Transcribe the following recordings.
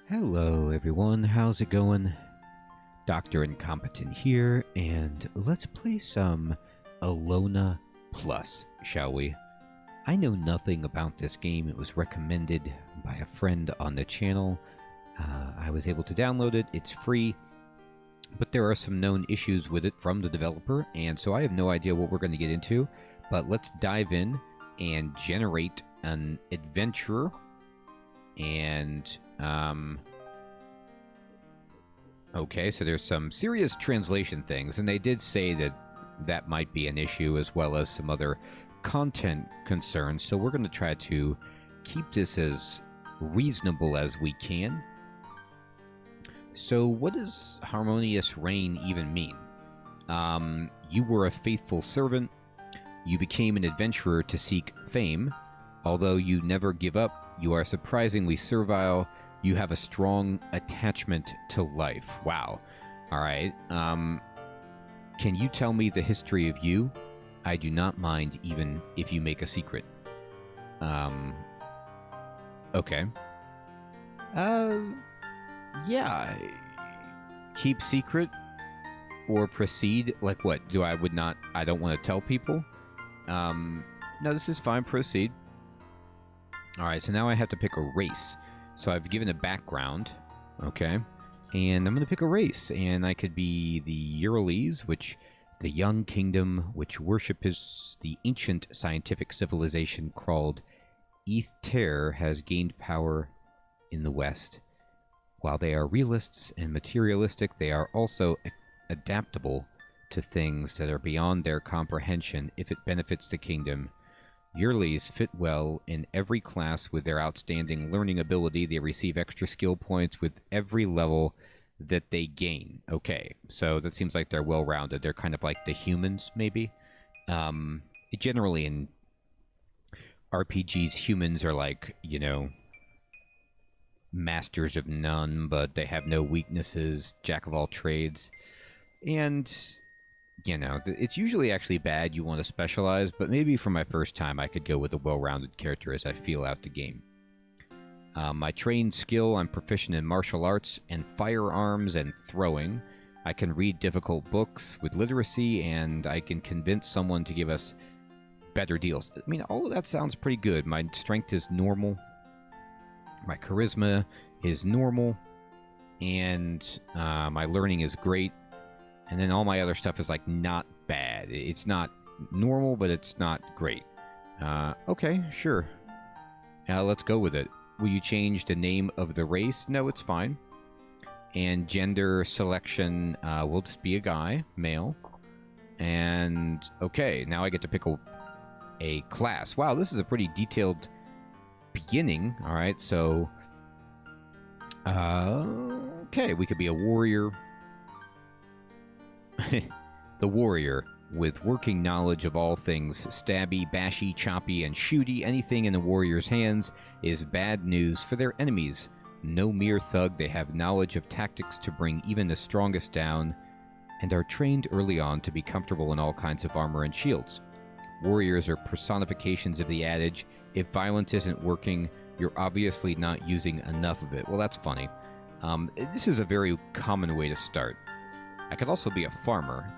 Hello everyone, how's it going? Dr. Incompetent here, and let's play some Elona Plus, shall we? I know nothing about this game. It was recommended by a friend on the channel. I was able to download it. It's free, but there are some known issues with it from the developer, and so I have no idea what we're going to get into. But let's dive in and generate an adventurer. And okay, so there's some serious translation things, and they did say that that might be an issue, as well as some other content concerns. So we're going to try to keep this as reasonable as we can. So what does harmonious reign even mean? You were a faithful servant. You became an adventurer to seek fame. Although you never give up, you are surprisingly servile. You have a strong attachment to life. Wow. All right. Can you tell me the history of you? I do not mind even if you make a secret. Okay. Yeah. Keep secret or proceed? Like what? I don't want to tell people? No, this is fine. Proceed. All right, so now I have to pick a race. So I've given a background, okay, and I'm going to pick a race, and I could be the Urales, which the young kingdom which worships the ancient scientific civilization called Ether has gained power in the West. While they are realists and materialistic, they are also adaptable to things that are beyond their comprehension if it benefits the kingdom. Urales fit well in every class with their outstanding learning ability. They receive extra skill points with every level that they gain. Okay, so that seems like they're well-rounded. They're kind of like the humans, maybe. Generally in RPGs, humans are like, you know, masters of none, but they have no weaknesses, jack of all trades. And you know, it's usually actually bad. You want to specialize, but maybe for my first time, I could go with a well-rounded character as I feel out the game. My trained skill, I'm proficient in martial arts and firearms and throwing. I can read difficult books with literacy, and I can convince someone to give us better deals. I mean, all of that sounds pretty good. My strength is normal. My charisma is normal. And my learning is great. And then all my other stuff is, like, not bad. It's not normal, but it's not great. Okay, sure. Let's go with it. Will you change the name of the race? No, it's fine. And gender selection will just be a guy, male. And, okay, now I get to pick a class. Wow, this is a pretty detailed beginning. All right, so... okay, we could be a warrior... The warrior, with working knowledge of all things stabby, bashy, choppy, and shooty. Anything in the warrior's hands is bad news for their enemies. No mere thug, they have knowledge of tactics to bring even the strongest down, and are trained early on to be comfortable in all kinds of armor and shields. Warriors are personifications of the adage, if violence isn't working, you're obviously not using enough of it. Well, that's funny. This is a very common way to start. I could also be a farmer.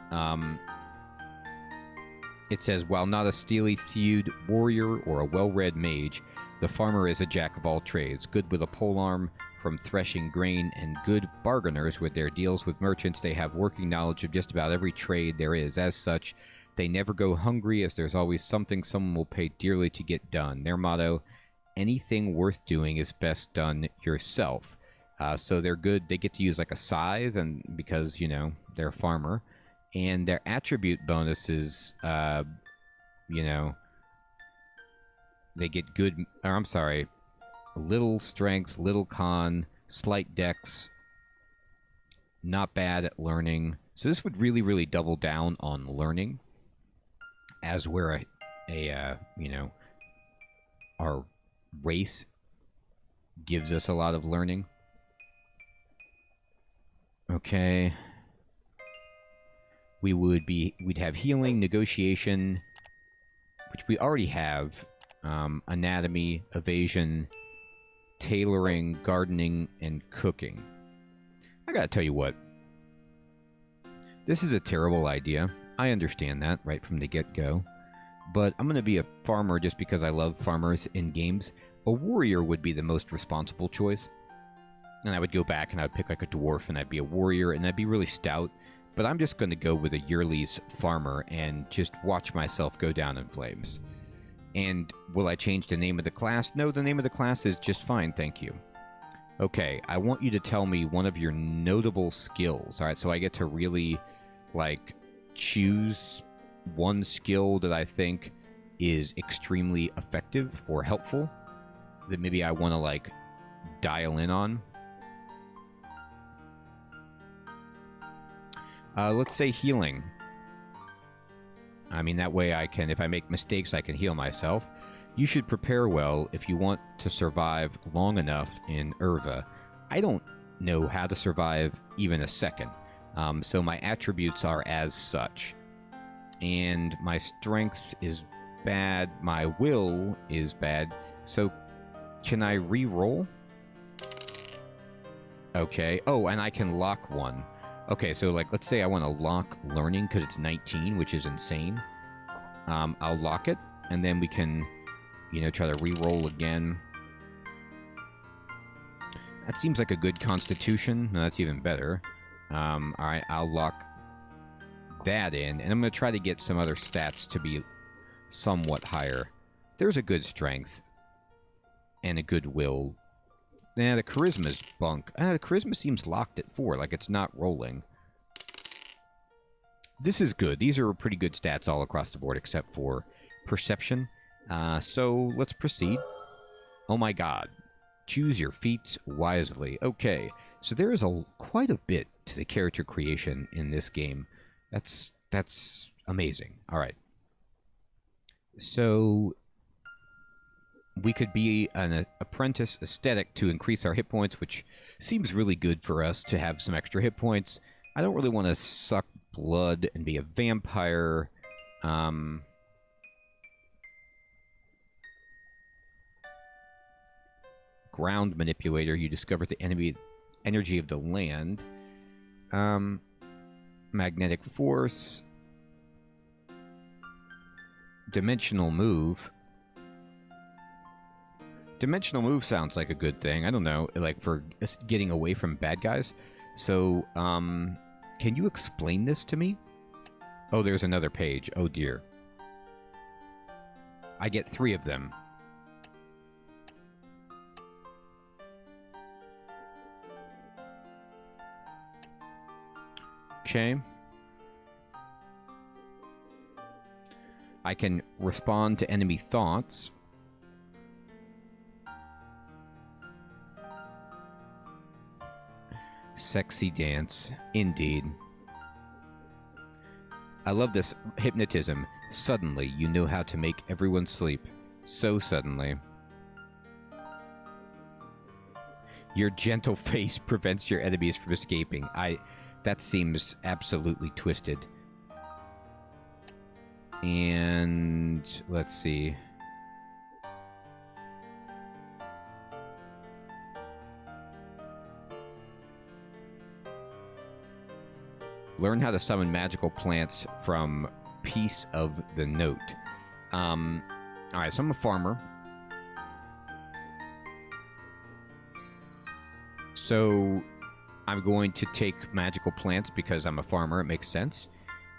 It says, while not a steely-thewed warrior or a well-read mage, the farmer is a jack of all trades, good with a polearm from threshing grain, and good bargainers with their deals with merchants. They have working knowledge of just about every trade there is. As such, they never go hungry, as there's always something someone will pay dearly to get done. Their motto, anything worth doing is best done yourself. So they're good. They get to use like a scythe, and because, you know, they're a farmer. And their attribute bonuses, you know, they get good, or I'm sorry, little strength, little con, slight dex, not bad at learning. So this would really, really double down on learning, as we're you know, our race gives us a lot of learning. Okay. We'd have healing, negotiation, which we already have, anatomy, evasion, tailoring, gardening, and cooking. I gotta tell you what. This is a terrible idea. I understand that right from the get-go. But I'm gonna be a farmer just because I love farmers in games. A warrior would be the most responsible choice. And I would go back and I would pick like a dwarf and I'd be a warrior and I'd be really stout. But I'm just going to go with a Yearly's farmer and just watch myself go down in flames. And will I change the name of the class? No, the name of the class is just fine, thank you. Okay, I want you to tell me one of your notable skills. Alright, so I get to really, like, choose one skill that I think is extremely effective or helpful. That maybe I want to, like, dial in on. Let's say healing. I mean, that way I can, if I make mistakes, I can heal myself. You should prepare well if you want to survive long enough in Urva. I don't know how to survive even a second. So my attributes are as such. And my strength is bad. My will is bad. So can I re-roll? Okay. Oh, and I can lock one. Okay, so, like, let's say I want to lock learning because it's 19, which is insane. I'll lock it, and then we can, you know, try to re-roll again. That seems like a good constitution. No, that's even better. Alright, I'll lock that in, and I'm going to try to get some other stats to be somewhat higher. There's a good strength and a good will. Nah, the charisma's bunk. The charisma seems locked at 4, like it's not rolling. This is good. These are pretty good stats all across the board, except for perception. So let's proceed. Oh my god. Choose your feats wisely. Okay, so there is quite a bit to the character creation in this game. That's amazing. All right. So we could be an apprentice aesthetic to increase our hit points, which seems really good for us to have some extra hit points. I don't really want to suck blood and be a vampire. Ground manipulator. You discover the energy of the land. Magnetic force. Dimensional move. Dimensional move sounds like a good thing. I don't know, like for getting away from bad guys. So, can you explain this to me? Oh, there's another page. Oh dear. I get 3 of them. Okay. I can respond to enemy thoughts. Sexy dance. Indeed. I love this hypnotism. Suddenly, you know how to make everyone sleep. So suddenly. Your gentle face prevents your enemies from escaping. That seems absolutely twisted. And let's see. Learn how to summon magical plants from Piece of the Note. Alright, so I'm a farmer. So I'm going to take magical plants because I'm a farmer. It makes sense.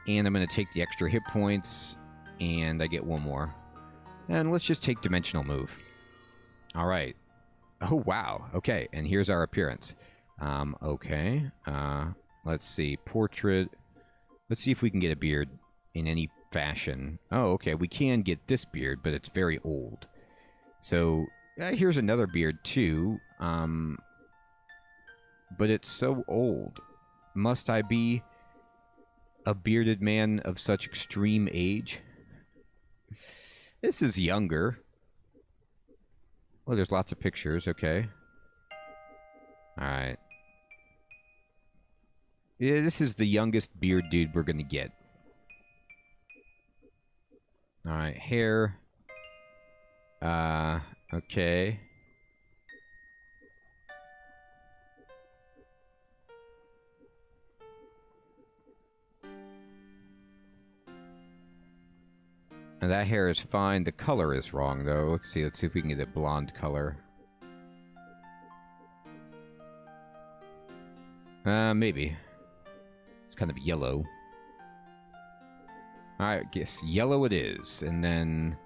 And I'm going to take the extra hit points. And I get 1 more. And let's just take Dimensional Move. Alright. Oh, wow. Okay, and here's our appearance. Okay. Let's see. Portrait. Let's see if we can get a beard in any fashion. Oh, okay. We can get this beard, but it's very old. So, here's another beard, too. But it's so old. Must I be a bearded man of such extreme age? This is younger. Oh, there's lots of pictures. Okay. Alright. Yeah, this is the youngest beard dude we're gonna get. Alright, hair. Okay. And that hair is fine. The color is wrong, though. Let's see if we can get a blonde color. Maybe. It's kind of yellow. I guess yellow it is. And then...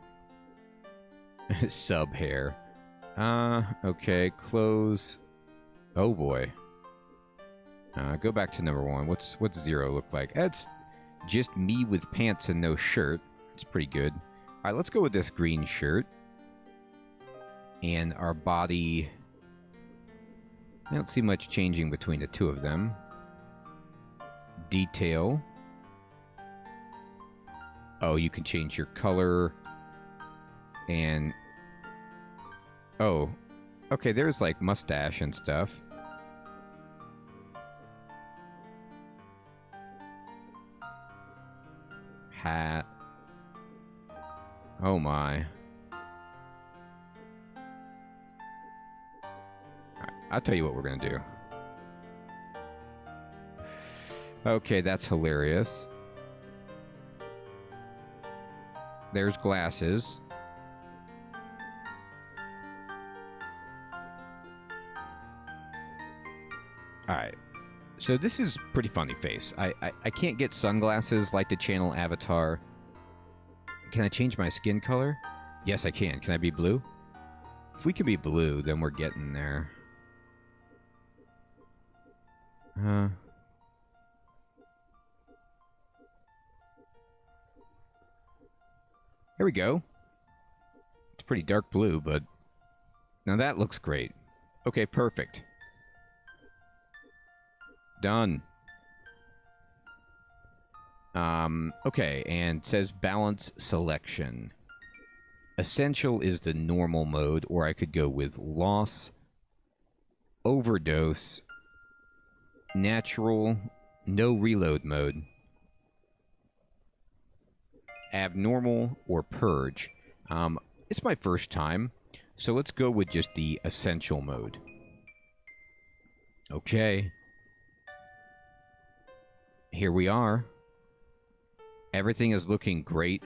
sub hair. Okay. Clothes. Oh, boy. Go back to number 1. What's 0 look like? That's just me with pants and no shirt. It's pretty good. Alright, let's go with this green shirt. And our body... I don't see much changing between the two of them. Detail. Oh, you can change your color. And... oh. Okay, there's like mustache and stuff. Hat. Oh my. I'll tell you what we're going to do. Okay, that's hilarious. There's glasses. Alright. So this is pretty funny face. I can't get sunglasses like the channel avatar. Can I change my skin color? Yes, I can. Can I be blue? If we can be blue, then we're getting there. There we go. It's pretty dark blue, but... now that looks great. Okay, perfect. Done. Okay, and it says balance selection. Essential is the normal mode, or I could go with loss, overdose, natural, no reload mode, abnormal, or purge. It's my first time, so let's go with just the essential mode. Okay. Here we are. Everything is looking great.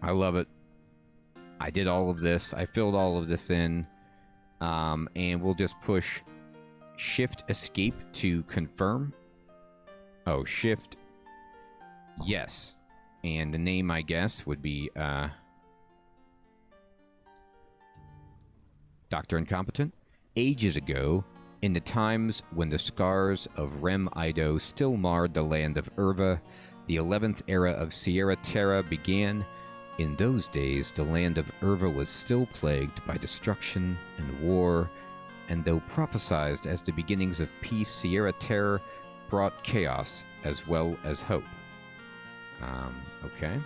I love it. I did all of this. I filled all of this in. And we'll just push Shift Escape to confirm. Oh, Shift. Yes. And the name, I guess, would be Dr. Incompetent. Ages ago, in the times when the scars of Rem Ido still marred the land of Urva, the 11th era of Sierra Terra began. In those days, the land of Urva was still plagued by destruction and war, and though prophesized as the beginnings of peace, Sierra Terra brought chaos as well as hope. Okay.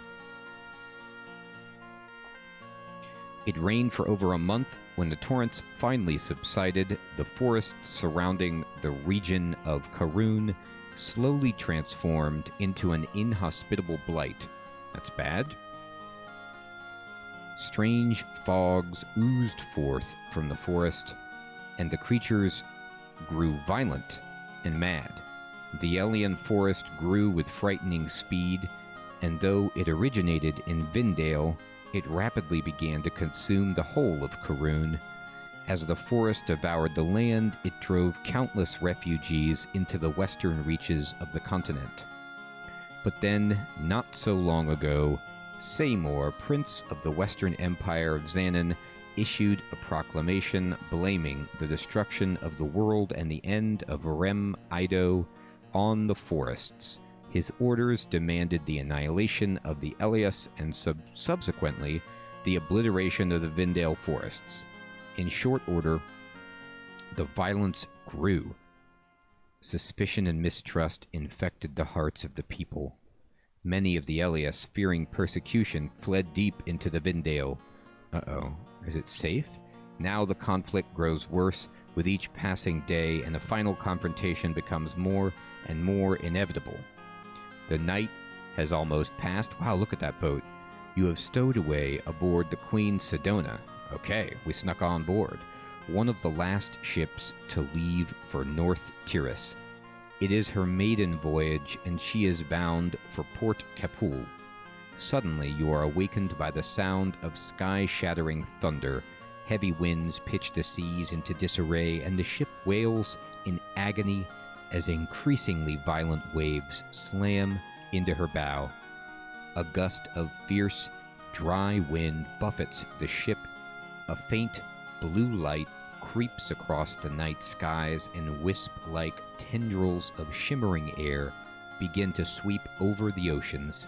It rained for over a month. When the torrents finally subsided, the forests surrounding the region of Karun slowly transformed into an inhospitable blight. That's bad. Strange fogs oozed forth from the forest, and the creatures grew violent and mad. The alien forest grew with frightening speed, and though it originated in Vindale, it rapidly began to consume the whole of Karun. As the forest devoured the land, it drove countless refugees into the western reaches of the continent. But then, not so long ago, Seymour, Prince of the Western Empire of Xanon, issued a proclamation blaming the destruction of the world and the end of Rem Ido on the forests. His orders demanded the annihilation of the Elias and subsequently the obliteration of the Vindale forests. In short order, the violence grew. Suspicion and mistrust infected the hearts of the people. Many of the Elias, fearing persecution, fled deep into the Vindale. Uh-oh. Is it safe? Now the conflict grows worse with each passing day, and a final confrontation becomes more and more inevitable. The night has almost passed. Wow, look at that boat. You have stowed away aboard the Queen Sedona. Okay, we snuck on board. One of the last ships to leave for North Tiris. It is her maiden voyage, and she is bound for Port Capul. Suddenly, you are awakened by the sound of sky-shattering thunder. Heavy winds pitch the seas into disarray, and the ship wails in agony as increasingly violent waves slam into her bow. A gust of fierce, dry wind buffets the ship. A faint blue light creeps across the night skies, and wisp-like tendrils of shimmering air begin to sweep over the oceans.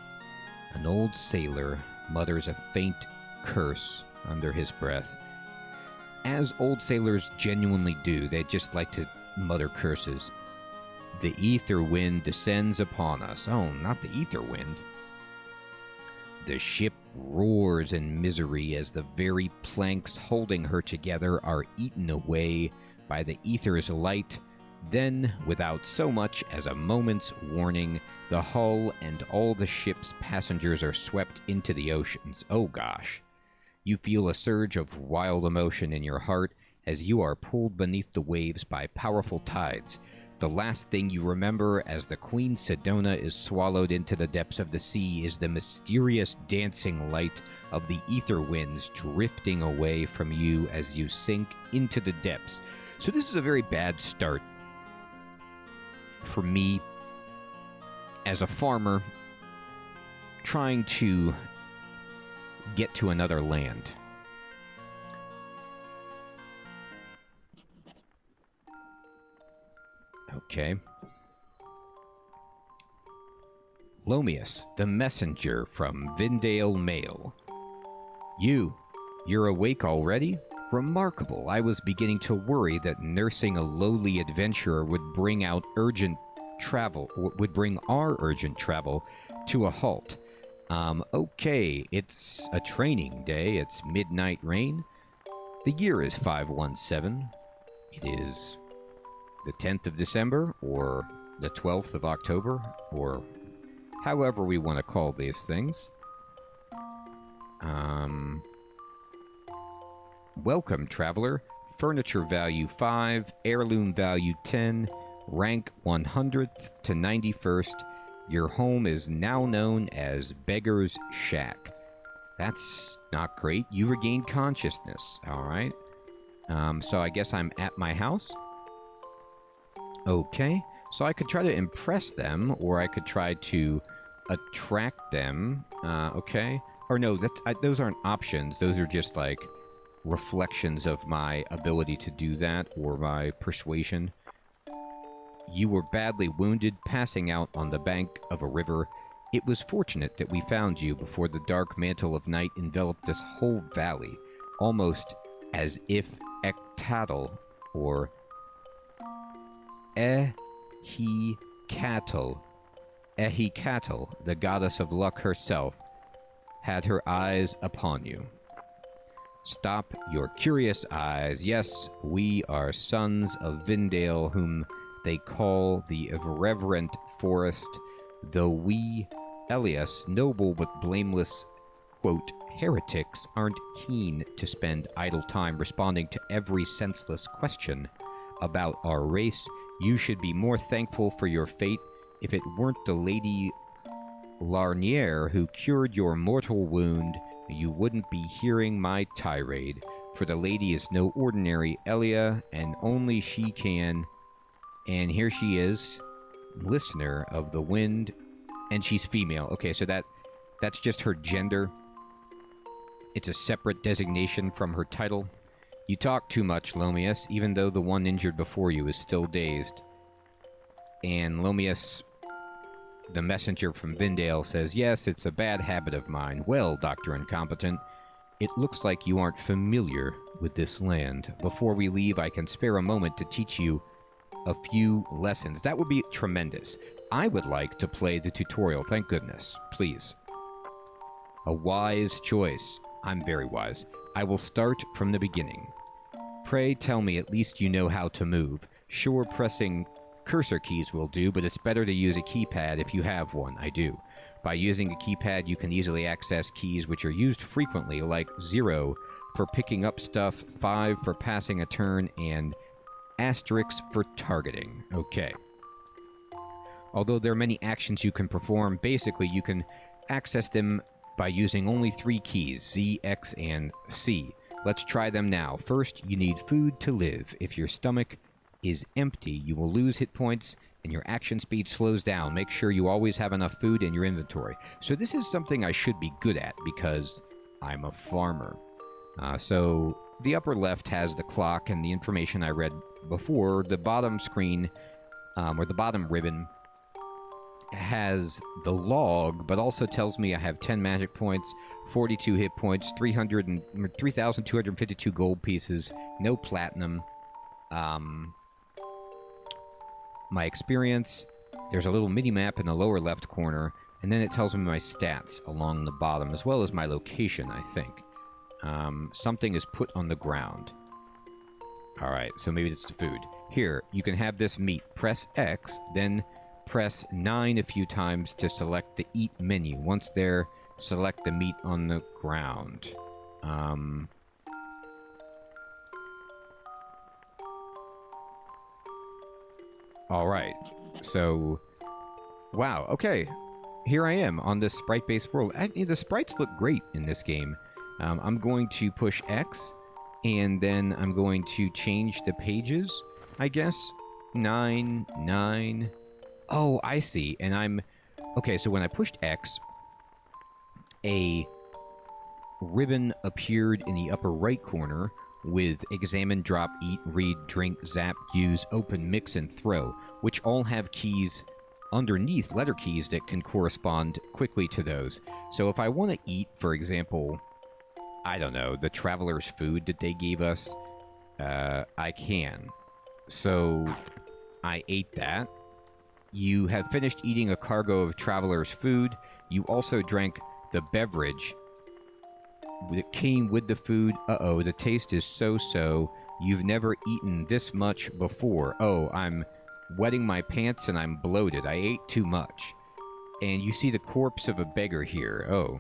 An old sailor mutters a faint curse under his breath. As old sailors genuinely do, they just like to mutter curses. The ether wind descends upon us. Oh, not the ether wind. The ship roars in misery as the very planks holding her together are eaten away by the ether's light. Then, without so much as a moment's warning, the hull and all the ship's passengers are swept into the oceans. Oh gosh. You feel a surge of wild emotion in your heart as you are pulled beneath the waves by powerful tides. The last thing you remember as the Queen Sedona is swallowed into the depths of the sea is the mysterious dancing light of the ether winds drifting away from you as you sink into the depths. So this is a very bad start for me as a farmer trying to get to another land. Okay. Lomius, the messenger from Vindale Mail. You're awake already? Remarkable. I was beginning to worry that nursing a lowly adventurer would bring our urgent travel to a halt. Okay, it's a training day. It's midnight rain. The year is 517. It is the 10th of December, or the 12th of October, or however we want to call these things. Welcome, traveler. Furniture value 5, heirloom value 10, rank 100th to 91st. Your home is now known as Beggar's Shack. That's not great. You regained consciousness, alright. So I guess I'm at my house? Okay, so I could try to impress them, or I could try to attract them. Okay. Or no, those aren't options. Those are just like reflections of my ability to do that, or my persuasion. You were badly wounded, passing out on the bank of a river. It was fortunate that we found you before the dark mantle of night enveloped this whole valley, almost as if Ectatl, or Ehecatl, the goddess of luck herself, had her eyes upon you. Stop your curious eyes. Yes, we are sons of Vindale, whom they call the irreverent forest, though we, Elias, noble but blameless, quote, heretics, aren't keen to spend idle time responding to every senseless question about our race. You should be more thankful for your fate. If it weren't the Lady Larniere who cured your mortal wound, you wouldn't be hearing my tirade. For the lady is no ordinary Elia, and only she can. And here she is, listener of the wind, and she's female. Okay, so that's just her gender. It's a separate designation from her title. You talk too much, Lomius, even though the one injured before you is still dazed. And Lomius, the messenger from Vindale, says, yes, it's a bad habit of mine. Well, Dr. Incompetent, it looks like you aren't familiar with this land. Before we leave, I can spare a moment to teach you a few lessons. That would be tremendous. I would like to play the tutorial, thank goodness. Please. A wise choice. I'm very wise. I will start from the beginning. Pray tell me at least you know how to move. Sure, pressing cursor keys will do, but it's better to use a keypad if you have one. I do. By using a keypad, you can easily access keys which are used frequently, like 0 for picking up stuff, 5 for passing a turn, and asterisk for targeting. Okay. Although there are many actions you can perform, basically you can access them by using only 3 keys, Z, X, and C. Let's try them now. First, you need food to live. If your stomach is empty, you will lose hit points and your action speed slows down. Make sure you always have enough food in your inventory. So this is something I should be good at because I'm a farmer. So the upper left has the clock and the information I read before. The bottom screen, or the bottom ribbon, has the log, but also tells me I have 10 magic points, 42 hit points, 3,252 gold pieces, no platinum. My experience, there's a little mini-map in the lower left corner, and then it tells me my stats along the bottom, as well as my location, I think. Something is put on the ground. Alright, so maybe it's the food. Here, you can have this meat. Press X, then press 9 a few times to select the Eat menu. Once there, select the meat on the ground. Alright, so... Wow, okay. Here I am on this sprite-based world. The sprites look great in this game. I'm going to push X, and then I'm going to change the pages, I guess. 9, 9... Oh, I see. And I'm... Okay, so when I pushed X, a ribbon appeared in the upper right corner with examine, drop, eat, read, drink, zap, use, open, mix, and throw, which all have keys underneath, letter keys, that can correspond quickly to those. So if I want to eat, for example, I don't know, the traveler's food that they gave us, I can. So I ate that. You have finished eating a cargo of traveler's food. You also drank the beverage that came with the food. Uh-oh, the taste is so-so. You've never eaten this much before. Oh, I'm wetting my pants and I'm bloated. I ate too much. And you see the corpse of a beggar here. Oh,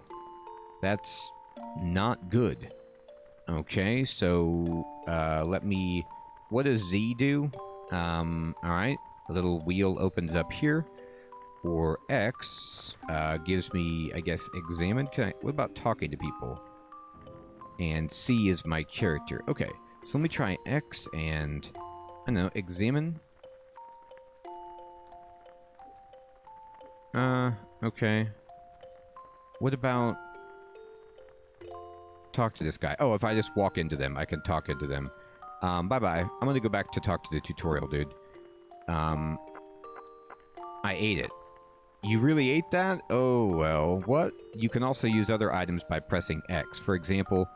that's not good. Okay, so let me... What does Z do? Alright. A little wheel opens up here. Or X gives me, I guess, examine. What about talking to people? And C is my character. Okay, so let me try X and, I don't know, examine. Okay. What about talk to this guy? Oh, if I just walk into them, I can talk into them. Bye-bye. I'm gonna go back to talk to the tutorial, dude. I ate it. You really ate that? Oh, well, what? You can also use other items by pressing X. For example,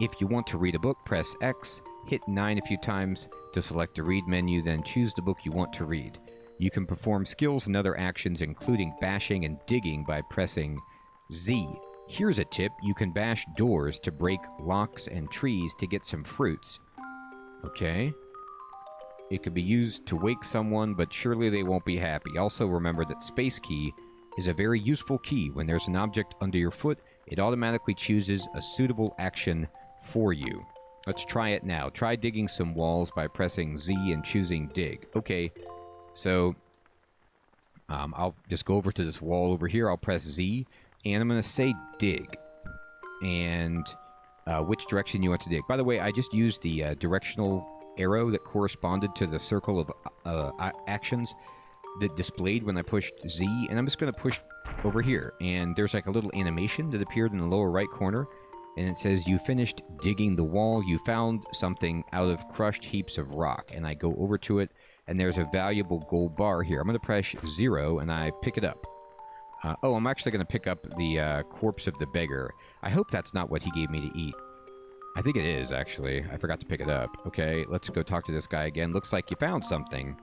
if you want to read a book, press X, hit 9 a few times to select the read menu, then choose the book you want to read. You can perform skills and other actions, including bashing and digging, by pressing Z. Here's a tip. You can bash doors to break locks and trees to get some fruits. Okay. It could be used to wake someone, but surely they won't be happy. Also remember that space key is a very useful key. When there's an object under your foot, it automatically chooses a suitable action for you. Let's try it now. Try digging some walls by pressing Z and choosing dig. Okay, so I'll just go over to this wall over here. I'll press Z, and I'm going to say dig. And which direction you want to dig. By the way, I just used the directional arrow that corresponded to the circle of actions that displayed when I pushed Z, and I'm just going to push over here, and there's like a little animation that appeared in the lower right corner, and it says you finished digging the wall, you found something out of crushed heaps of rock, and I go over to it, and there's a valuable gold bar here. I'm going to press 0, and I pick it up. Oh, I'm actually going to pick up the corpse of the beggar. I hope that's not what he gave me to eat. I think it is, actually. I forgot to pick it up. Okay, let's go talk to this guy again. Looks like you found something.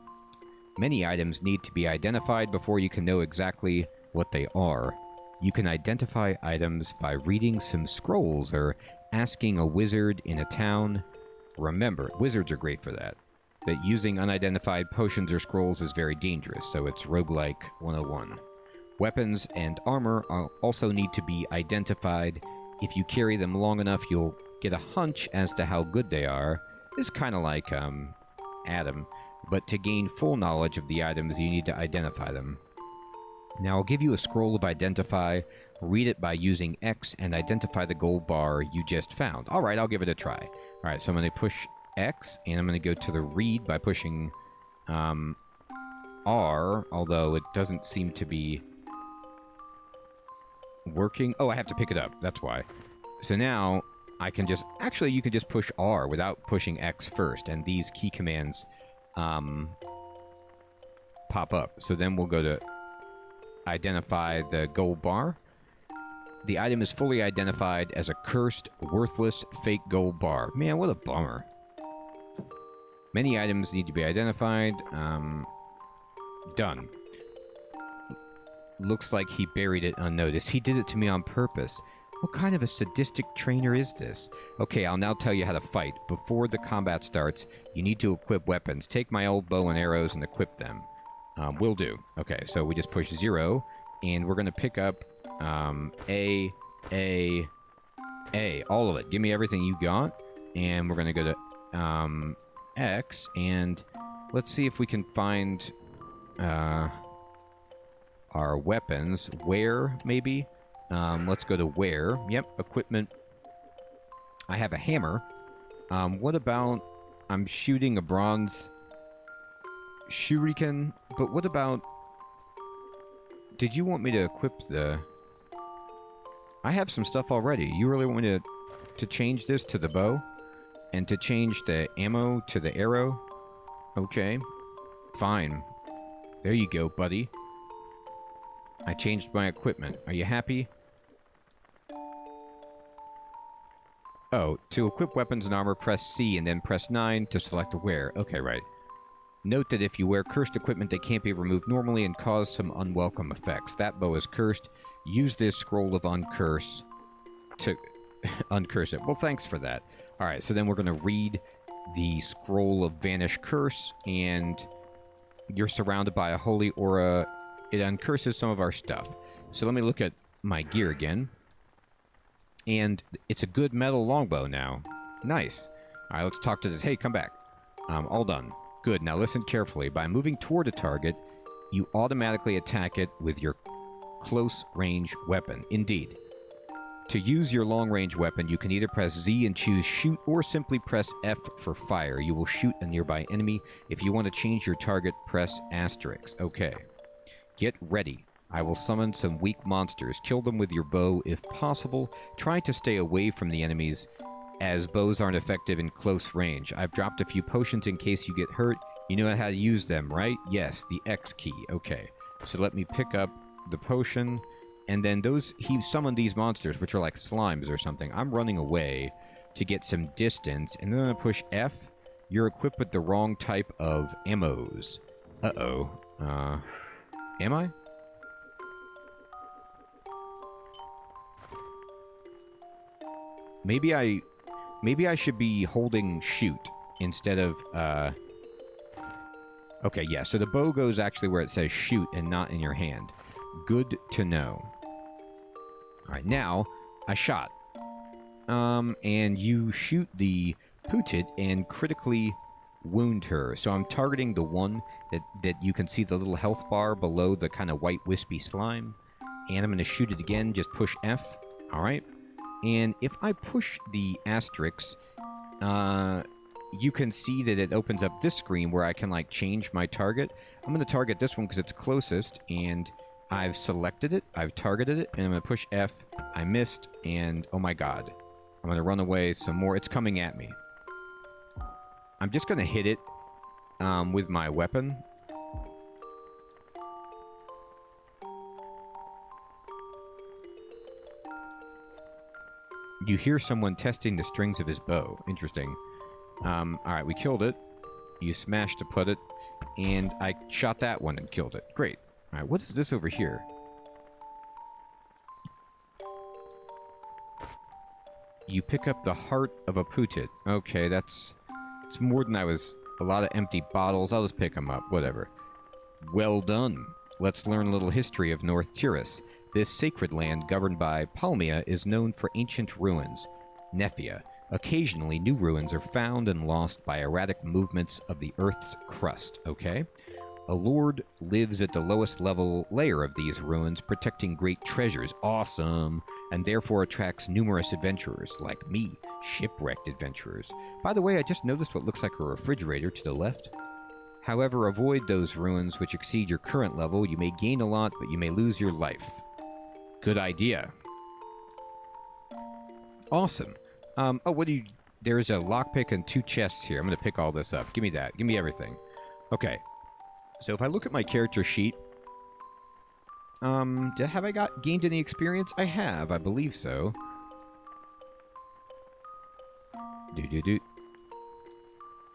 Many items need to be identified before you can know exactly what they are. You can identify items by reading some scrolls or asking a wizard in a town. Remember, wizards are great for that. That using unidentified potions or scrolls is very dangerous, so it's roguelike 101. Weapons and armor also need to be identified. If you carry them long enough, you'll get a hunch as to how good they are. It's kind of like Adam. but to gain full knowledge of the items, you need to identify them. Now, I'll give you a scroll of Identify. Read it by using X and identify the gold bar you just found. All right, I'll give it a try. All right, so I'm going to push X, and I'm going to go to the Read by pushing R, although it doesn't seem to be working. Oh, I have to pick it up. That's why. So now I can just... Actually, you can just push R without pushing X first, and these key commands pop up. So then we'll go to identify the gold bar. The item is fully identified as a cursed, worthless, fake gold bar. Man, what a bummer. Many items need to be identified. Done. Looks like he buried it unnoticed. He did it to me on purpose. What kind of a sadistic trainer is this? Okay, I'll now tell you how to fight. Before the combat starts, you need to equip weapons. Take my old bow and arrows and equip them. Will do. Okay, so we just push 0, and we're going to pick up A, all of it. Give me everything you got, and we're going to go to X, and let's see if we can find our weapons. Where, maybe? Let's go to where. Yep, equipment. I have a hammer. What about... I'm shooting a bronze shuriken, but what about... Did you want me to equip the... I have some stuff already. You really want me to change this to the bow? And to change the ammo to the arrow? Okay. Fine. There you go, buddy. I changed my equipment. Are you happy? Oh, to equip weapons and armor, press C and then press 9 to select the wear. Okay, right. Note that if you wear cursed equipment, they can't be removed normally and cause some unwelcome effects. That bow is cursed. Use this scroll of uncurse to uncurse it. Well, thanks for that. Alright, so then we're going to read the scroll of vanish curse, and you're surrounded by a holy aura. It uncurses some of our stuff. So let me look at my gear again. And it's a good metal longbow now. Nice. Alright, let's talk to this. Hey, come back. All done. Good. Now listen carefully. By moving toward a target, you automatically attack it with your close range weapon. Indeed. To use your long range weapon, you can either press Z and choose shoot, or simply press F for fire. You will shoot a nearby enemy. If you want to change your target, press asterisk. Okay. Get ready. I will summon some weak monsters. Kill them with your bow if possible. Try to stay away from the enemies, as bows aren't effective in close range. I've dropped a few potions in case you get hurt. You know how to use them, right? Yes, the X key. Okay. So let me pick up the potion, and then he summoned these monsters, which are like slimes or something. I'm running away to get some distance, and then I'm gonna push F. You're equipped with the wrong type of ammos. Uh-oh. Am I? Maybe I should be holding shoot instead of, Okay, yeah, so the bow goes actually where it says shoot and not in your hand. Good to know. Alright, now, I shot. And you shoot the Putit and critically wound her. So I'm targeting the one that you can see the little health bar below the kind of white wispy slime. And I'm going to shoot it again, just push F. Alright. And if I push the asterisk, you can see that it opens up this screen where I can, like, change my target. I'm going to target this one because it's closest, and I've selected it, I've targeted it, and I'm going to push F. I missed, and oh my god. I'm going to run away some more. It's coming at me. I'm just going to hit it with my weapon. You hear someone testing the strings of his bow. Interesting. Alright, we killed it. You smashed to put it. And I shot that one and killed it. Great. Alright, what is this over here? You pick up the heart of a Putit. Okay, it's more than I was... A lot of empty bottles. I'll just pick them up. Whatever. Well done. Let's learn a little history of North Tyrus. This sacred land, governed by Palmia, is known for ancient ruins. Nephia. Occasionally, new ruins are found and lost by erratic movements of the Earth's crust, okay? A lord lives at the lowest layer of these ruins, protecting great treasures, awesome, and therefore attracts numerous adventurers, like me, shipwrecked adventurers. By the way, I just noticed what looks like a refrigerator to the left. However, avoid those ruins which exceed your current level. You may gain a lot, but you may lose your life. Good idea. Awesome. Oh, what do you... There's a lockpick and 2 chests here. I'm going to pick all this up. Give me that. Give me everything. Okay. So if I look at my character sheet... have I gained any experience? I have. I believe so.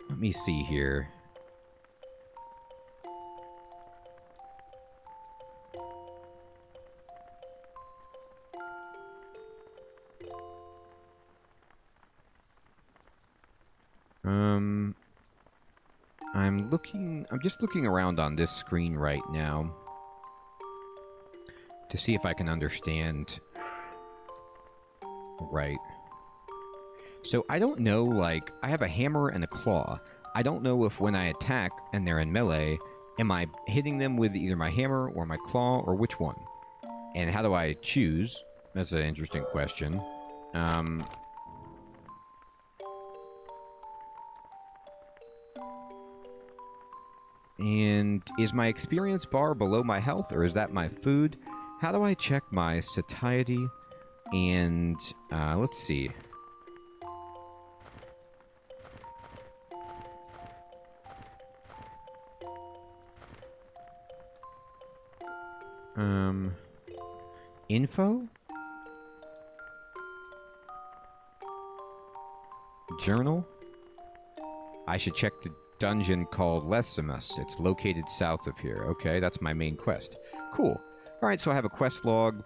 Let me see here. I'm just looking around on this screen right now to see if I can understand. Right. So I don't know, like, I have a hammer and a claw. I don't know if when I attack and they're in melee, am I hitting them with either my hammer or my claw or which one? And how do I choose? That's an interesting question. And is my experience bar below my health, or is that my food? How do I check my satiety? And, let's see. Info? Journal? I should check the dungeon called Lessimus. It's located south of here. Okay, that's my main quest. Cool. Alright, so I have a quest log,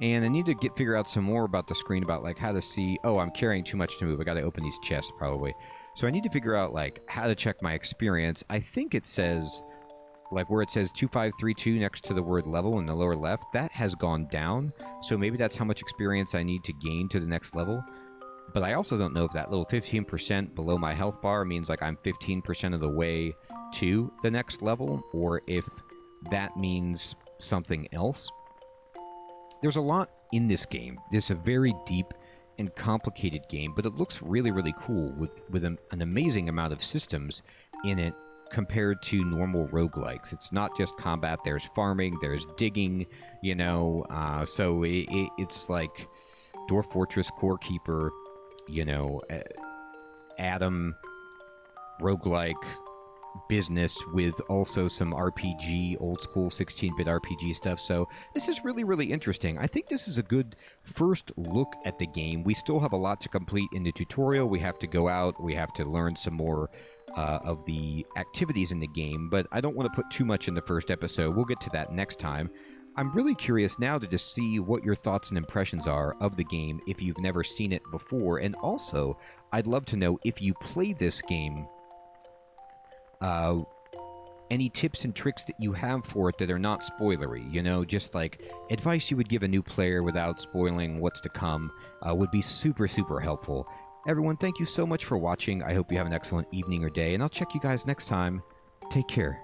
and I need to figure out some more about the screen about, like, how to see... Oh, I'm carrying too much to move. I gotta open these chests, probably. So I need to figure out, like, how to check my experience. I think it says, like, where it says 2532 next to the word level in the lower left, that has gone down. So maybe that's how much experience I need to gain to the next level. But I also don't know if that little 15% below my health bar means like I'm 15% of the way to the next level, or if that means something else. There's a lot in this game. This is a very deep and complicated game, but it looks really, really cool with an amazing amount of systems in it compared to normal roguelikes. It's not just combat. There's farming, there's digging, you know, so it's like Dwarf Fortress, Core Keeper, you know, Adam, roguelike business with also some RPG, old school 16-bit RPG stuff. So this is really, really interesting. I think this is a good first look at the game. We still have a lot to complete in the tutorial. We have to go out. We have to learn some more of the activities in the game, but I don't want to put too much in the first episode. We'll get to that next time. I'm really curious now to just see what your thoughts and impressions are of the game if you've never seen it before. And also, I'd love to know if you play this game, any tips and tricks that you have for it that are not spoilery, you know, just like advice you would give a new player without spoiling what's to come would be super, super helpful. Everyone, thank you so much for watching. I hope you have an excellent evening or day, and I'll check you guys next time. Take care.